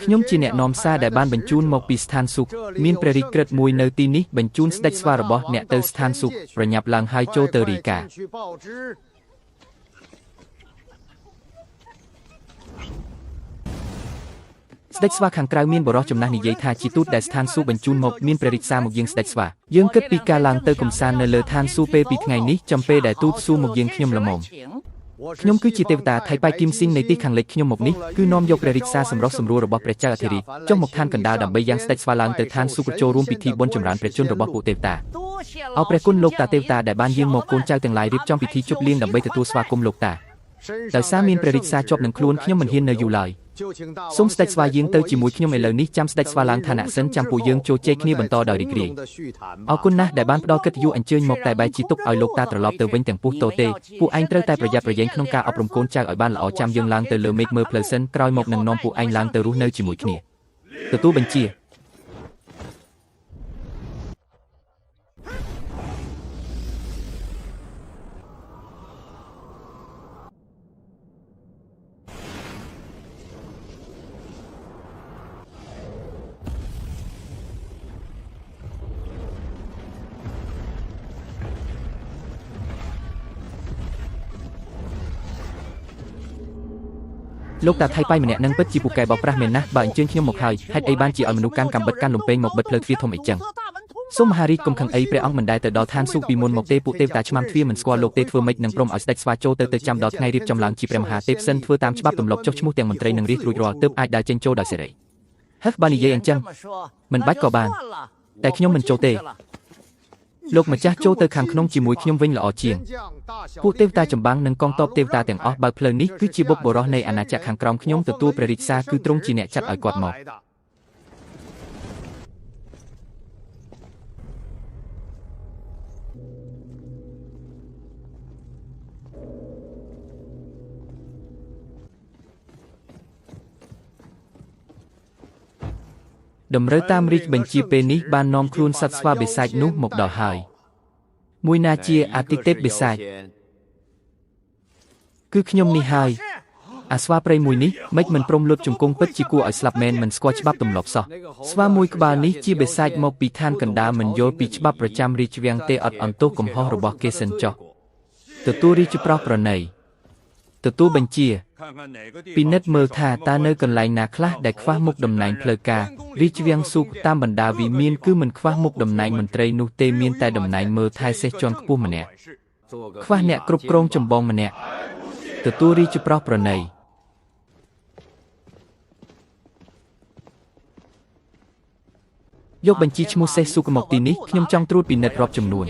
ខ្ញុំជាអ្នកនាំសារដែលបានបញ្ជូនមកពីស្ថានសួគ៌មានព្រះរាជក្រឹត្យមួយនៅទីនេះបញ្ជូនស្ដេចស្វារបស់អ្នកទៅស្ថានសួគ៌ប្រញាប់ឡើងហើយចូលទៅរាយការណ៍ស្ដេចស្វាខាងក្រៅមានបរិះចំណាស់និយាយថាជាទូតដែលស្ថានសួគ៌បញ្ជូនមកមានព្រះរាជសារមកយាងស្ដេចស្វាយើងគិតពីការឡើងទៅកំសាន្តនៅលើឋានសួគ៌ពេលពីថ្ងៃនេះចំពេលដែលទូតសួរមកយាងខ្ញុំល្មមខ្ញុំគឺជាទេវតាថៃប៉ៃគីមស៊ីងនៃទីខាងលិចខ្ញុំមកនេះគឺនាំយកព្រះរាជសារសម្រុះសម្រួលរបស់ព្រះចៅអធិរាជចុះមកឋានកណ្ដាលដើម្បីយ៉ាងស្ដេចស្វាឡើងទៅឋានសួគ៌ចូលរួមពិធីបុណ្យចម្រើនព្រះជន្មរបស់ពួកទេវតាអោព្រះគុណលោកតាទេវតាដែលបានយាងមកកូនចៅទាំងឡាយរៀបចំពិធីជប់លៀងដើម្បីទទួលស្វាគមន៍លោកតាដោយសារមានព្រះរាជសារជាប់នឹងខ្លួនខ្ញុំមិនហ៊ាននៅយូរឡើយសូមស្ដេចស្វាយាងទៅជាមួយខ្ញុំឥឡូវនេះចាំស្ដេចស្វាឡើងឋានៈសិនចាំពួកយើងចូលជែកគ្នាបន្តដោយរីករាយអរគុណណាស់ដែលបានផ្ដល់កិត្តិយសអញ្ជើញមកតែបែរជាទុកឲ្យលោកតាត្រឡប់ទៅវិញទាំងពុះតោទេពួកឯងត្រូវតែប្រយ័ត្នប្រយែងក្នុងការអប់រំកូនចៅឲ្យបានល្អចាំយើងឡើងទៅលើមេឃមើលផ្លូវសិនក្រោយមកនឹងនាំពួកឯងឡើងទៅរស់នៅជាមួយគ្នាទទួលបញ្ជាលោកតាថៃប៉ៃម្នាក់នឹងពិតជាពូកែបោកប្រាស់មែនណាស់បើអញ្ជើញខ្ញុំមកហើយហេតុអីបានជាឲ្យមនុស្សកាន់កំបិតកាន់លំពេងមកបិទផ្លូវទ្វារធំអីចឹងសូមមហារាជកុំខឹងអីព្រះអង្គមិនដែលទៅដល់ឋានសួគ៌ពីមុនមកទេពួកទេវតាឆ្មាំទ្វារមិនស្គាល់លោកទេធ្វើម៉េចនឹងព្រមឲ្យស្ដេចស្វាចូលទៅចាំដល់ថ្ងៃរៀបចំឡើងជាព្រះមហាទេពសិនធ្វើតាមច្បាប់ទម្លាប់ចុះឈ្មោះទាំងមន្ត្រីនឹងរៀបរួចរាល់ទើបអាចដើរចេញចូលដោយសេរីហឹបាននិយាយអញ្ចឹងមិនបាច់ក៏បានតែខ្ញុំមិនចូលទេលោកម្ចាស់ចូលទៅខាងក្នុងជាមួយខ្ញុំវិញល្អជាងពួកទេវតាចម្បាំងនិងកងទ័ពទេវតាទាំងអស់បើផ្លូវនេះគឺជាបុព្វបុរសនៃអាណាចក្រខាងក្រោមខ្ញុំទទួលព្រះរាជសារគឺទ្រង់ជាអ្នកចាត់ឲ្យគាត់មកតម្រូវតាមរាជបញ្ជាពេលនេះបាននាំខ្លួនសត្វស្វាបិសាចនោះមកដល់ហើយមួយណាជាអាទិទេពបិសាចគឺខ្ញុំនេះហើយអាស្វាព្រៃមួយនេះមិនព្រមលុតជង្គង់ពិតជាគួរឲ្យស្លាប់មែនមិនស្គាល់ច្បាប់ទម្លាប់សោះស្វាមួយក្បាលនេះជាបិសាចមកពីឋានកណ្ដាលមិនយល់ពីច្បាប់ប្រចាំរាជវាំងទេអត់អន្ទោសកំហុសរបស់គេសិនចុះទទួលរាជប្រោសប្រណីទទួលបញ្ជាពិនិត្យមើលថាតើនៅកន្លែងណាខ្លះដែលខ្វះមុខតំណែងផ្លូវការរាជវាំងសួគ៌តាមបណ្ដាវិមានគឺមិនខ្វះមុខតំណែងមន្ត្រីនោះទេមានតែតំណែងមើលថែសេះជាន់ខ្ពស់ម្នាក់ខ្វះអ្នកគ្រប់គ្រងចម្បងម្នាក់ទទួលរាជប្រោសប្រណីយកបញ្ជីឈ្មោះសេះសួគ៌មកទីនេះខ្ញុំចង់ត្រួតពិនិត្យរាប់ចំនួន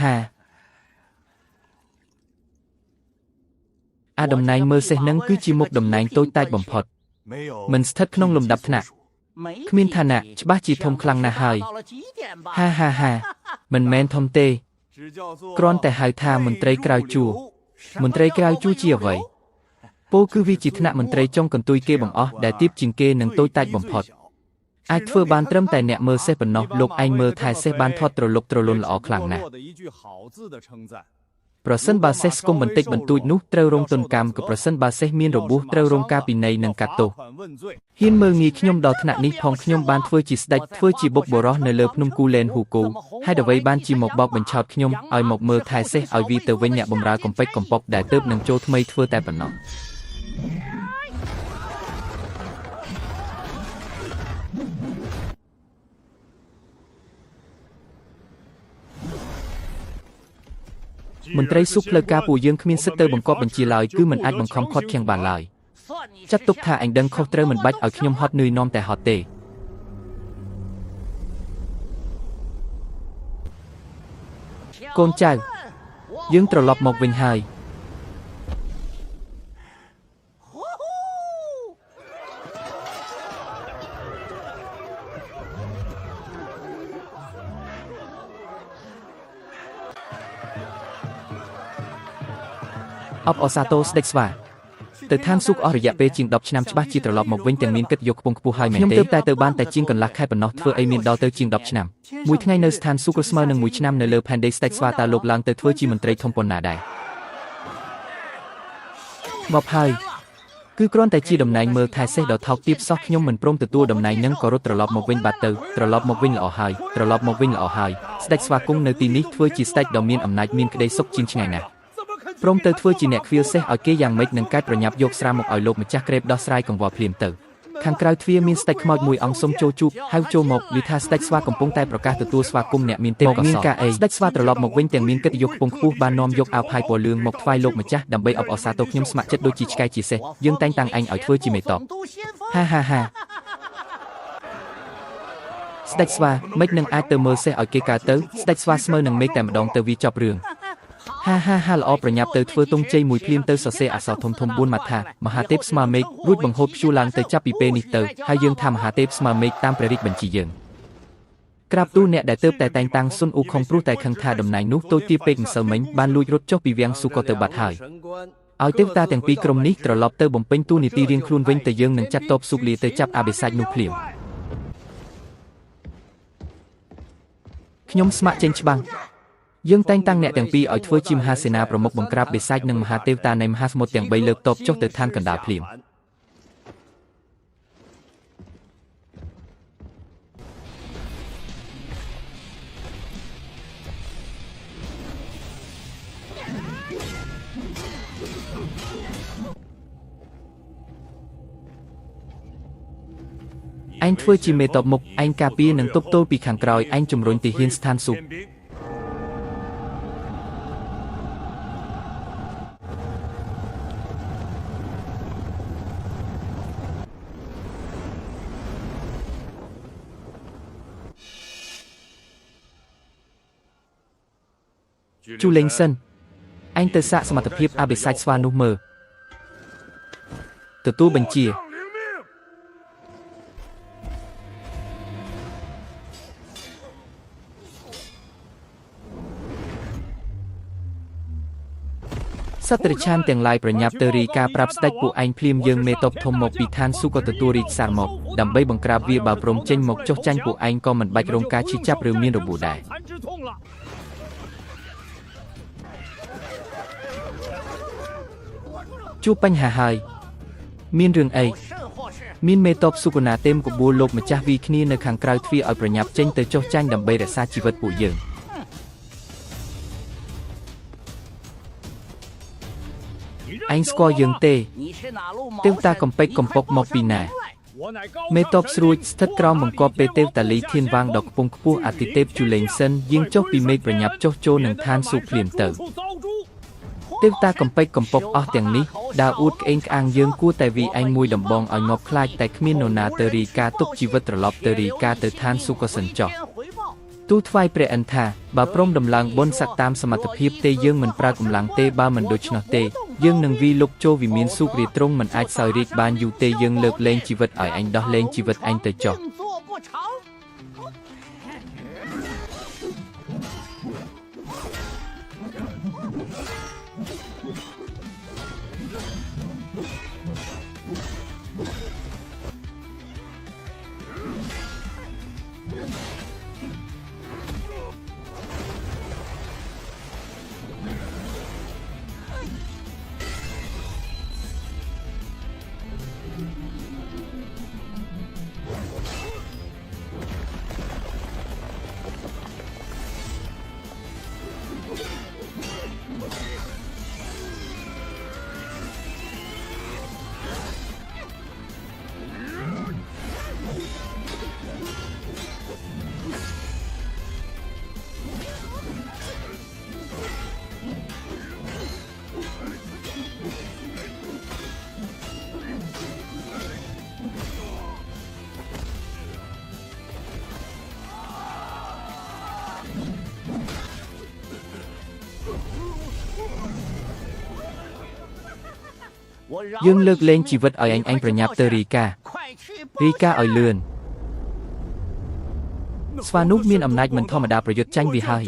ហាអាតំណែងមើលសេះនឹងគឺជាមុខតំណែងតូចតាចបំផុតមិនស្ថិតក្នុងលំដាប់ថ្នាក់គ្មានឋានៈច្បាស់ជាធំខ្លាំងណាស់ហើយហាមិនមែនធំទេគ្រាន់តែហៅថាមន្ត្រីក្រៅជួរមន្ត្រីក្រៅជួរជាអ្វីពោលគឺវាជាថ្នាក់មន្ត្រីចុងកន្ទុយគេបង្អស់ដែលទាបជាងគេនិងតូចតាចបំផុតអាចធ្វើបានត្រឹមតែអ្នកមើលសេះប៉ុណ្ណោះលោកឯងមើលថែសេះបានធាត់ត្រលុកត្រលន់ល្អខ្លាំងណាស់ប្រសិនបើសេះស្គមបន្តិចបន្តួចនោះត្រូវរងទណ្ឌកម្មក៏ប្រសិនបើសេះមានរបួសត្រូវរងការពិន័យនិងកាត់ទោសហ៊ានមើលងាយខ្ញុំដល់ថ្នាក់នេះផងខ្ញុំបានធ្វើជាស្ដេចធ្វើជាបុព្វបុរសនៅលើភ្នំគូលែនហ៊ូគូហេតុអ្វីបានជាមកបោកបញ្ឆោតខ្ញុំឲ្យមកមើលថែសេះឲ្យវាទៅវិញអ្នកបម្រើកំពេចកំប៉ុកដែលទើបនឹងចូលថ្មីធ្វើតែប៉ុណ្ណោះមន្ត្រីស៊ុបផ្លូវការពួកយើងគ្មានសិទ្ធិទៅបង្គាប់បញ្ជាឡើយគឺមិនអាចបង្ខំឃាត់ឃាំងបានឡើយចាត់ទុកថាអញដឹងខុសត្រូវមិនបាច់ឲ្យខ្ញុំហត់នឿយនាំតែហត់ទេកូនចៅយើងត្រឡប់មកវិញហើយ អបអសាតូស្ដេចស្វាទៅឋានសួគ៌អស់រយៈពេលជាង10ឆ្នាំច្បាស់ជាត្រឡប់មកវិញទាំងមានកិត្តិយសខ្ពង់ខ្ពស់ហើយមែនទេខ្ញុំទើបតែទៅបានតែជាងកន្លះខែប៉ុណ្ណោះធ្វើអីមានដល់ទៅជាង10ឆ្នាំមួយថ្ងៃនៅស្ថានសួគ៌ស្មើនឹងមួយឆ្នាំនៅលើផែនដីស្ដេចស្វាតើលោកឡើងទៅធ្វើជាមន្ត្រីធំប៉ុណ្ណាដែរមកហើយគឺគ្រាន់តែជាតំណែងមើលថែសេះដ៏ថោកទាបសោះខ្ញុំមិនព្រមទទួលតំណែងនឹងក៏រត់ត្រឡប់មកវិញបាត់ទៅត្រឡប់មកវិញល្អហើយស្ដេចស្វាគង់នៅទីនេះធ្វើជាស្ដេចដ៏មានអំណាចមានក្តីសុខជាងឆ្ងាយណាស់ព្រមទៅធ្វើជាអ្នកខ្វៀលសេះឲ្យគេយ៉ាងម៉េចនឹងកើតប្រញាប់យកស្រាមកឲ្យលោកម្ចាស់ក្រេបដោះស្រាយកង្វល់ភ្លាមទៅខាងក្រៅទ្វារមានស្ដេចខ្មោចមួយអង្គសុំចូលជួបហៅចូលមកឮថាស្ដេចស្វាកំពុងតែប្រកាសទទួលស្វាគមន៍អ្នកមានទេពកោសល្យស្ដេចស្វាត្រឡប់មកវិញទាំងមានកិត្តិយសខ្ពង់ខ្ពស់បាននាំយកអាវផាយពណ៌លឿងមកថ្វាយលោកម្ចាស់ដើម្បីអបអរសាទរខ្ញុំស្ម័គ្រចិត្តដូចជាឆ្កែជាសេះយើងតែងតាំងឯងឲ្យធ្វើជាមេតបហាស្ដេចស្វាមិននឹងអាចទៅមើលសេះឲ្យគេកើតទៅស្ដេចស្វាស្មើនឹងមេឃតែម្ដងទៅវាចប់រឿងហាល្អប្រញាប់ទៅធ្វើទង់ជ័យមួយភ្លាមទៅសរសេរអក្សរធំ4ម៉ាត់ថាមហាទេពស្មើមេឃរួចបង្ហូតព្យួរឡើងទៅចាប់ពីពេលនេះទៅហើយយើងថាមហាទេពស្មើមេឃតាមព្រះរាជបញ្ជាយើងក្រាបទូលអ្នកដែលទើបតែតែងតាំងសុនអ៊ូខុងព្រោះតែខឹងថាតំណែងនោះតូចទាបពេកម្សិលមិញបានលួចរត់ចុះពីវាំងស៊ូក៏ទៅបាត់ហើយឲ្យទេវតាទាំងពីរក្រុមនេះត្រឡប់ទៅបំពេញតួនាទីរៀងខ្លួនវិញទៅយើងនឹងចាត់តបស៊ូកលាទៅចាប់អាបិសាចនោះភ្លាមខ្ញុំស្ម័គ្រចេញច្បាំងយើងតែងតាំងអ្នកទាំងពីរឲ្យធ្វើជាមហាសេនាប្រមុខបង្ក្រាបបិសាចនិងមហាទេវតានៃមហាសមុទ្រទាំង3លើកតបចុះទៅឋានកណ្ដាលភ្លាមឯងធ្វើជាមេតបមុខឯងការពារនិងទប់ទល់ពីខាងក្រោយឯងជំរុញទាហានស្ថានសួគ៌ជូលេងសិនឯងទៅសាកសមត្ថភាពអបិសាចស្វានោះមើលទទួលបញ្ជាសត្វរិឆានទាំងឡាយប្រញាប់ទៅរាយការណ៍ប្រាប់ស្ដេចពួកឯងភ្លាមយើងមេតបធំមកពីឋានស៊ូក៏ទទួលរាជសារមកដើម្បីបង្ក្រាបវាបើព្រមចេញមកចុះចាញ់ពួកឯងក៏មិនបាច់រងការឈឺចាប់ឬមានរបួសដែរជួបបញ្ហាហើយមានរឿងអីមានមេតបសុគណាទេមកបួលលោកម្ចាស់វីគ្នានៅខាងក្រៅទ្វារឲ្យប្រញាប់ចេញទៅចុះចាញ់ដើម្បីរក្សាជីវិតពួកយើងឯងស្គាល់យើងទេទេវតាកំពេចកំពុកមកពីណាមេតបស្រួចស្ថិតក្រោមបង្គាប់ពេលទេវតាលីធានវាងដ៏ខ្ពង់ខ្ពស់អតិទេពជូលេងសិនយាងចុះពីមេឃប្រញាប់ចុះចូលនឹងឋានសួគ៌ភ្លាមទៅទេវតាកំពេចកំពុកអស់ទាំងនេះដើរអួតក្អេងក្អាងយើងគួរតែវីឯងមួយដំបងឲ្យងាប់ខ្លាចតែគ្មាននរណាទៅរាយការណ៍ទុកជីវិតត្រឡប់ទៅរាយការណ៍ទៅឋានសួគ៌ក៏សិនចុះទូលថ្វាយព្រះឥន្ទថាបើព្រមដំឡើងបុណ្យស័ក្តិតាមសមត្ថភាពទេយើងមិនប្រើកម្លាំងទេបើមិនដូច្នោះទេយើងនឹងវីលុកចូលវិមានស៊ូករាទ្រង់មិនអាចសោយរាជបានយូរទេយើងលើកលែងជីវិតឲ្យអញដោះលែងជីវិតអញទៅចុះយើងលើកលែងជីវិតឲ្យអញប្រញាប់ទៅរាយការណ៍ឲ្យលឿនស្វានោះមានអំណាចមិនធម្មតាប្រយុទ្ធចាញ់វាហើយ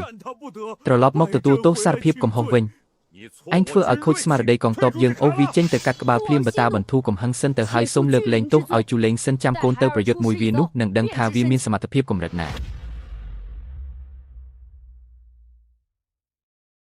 ត្រឡប់មកទទួលទោសសារភាពកំហុសវិញ anhធ្វើឲ្យខូចស្មារតីកងទ័ពយើងអូវីចេញទៅកាត់ក្បាលភ្លាមបតាបន្ធូកំហឹងសិនទៅហើយសុំលើកលែងទោសឲ្យជូលេងសិនចាំកូនទៅប្រយុទ្ធមួយវានោះនឹងដឹងថាវាមានសមត្ថភាពកម្រិតណា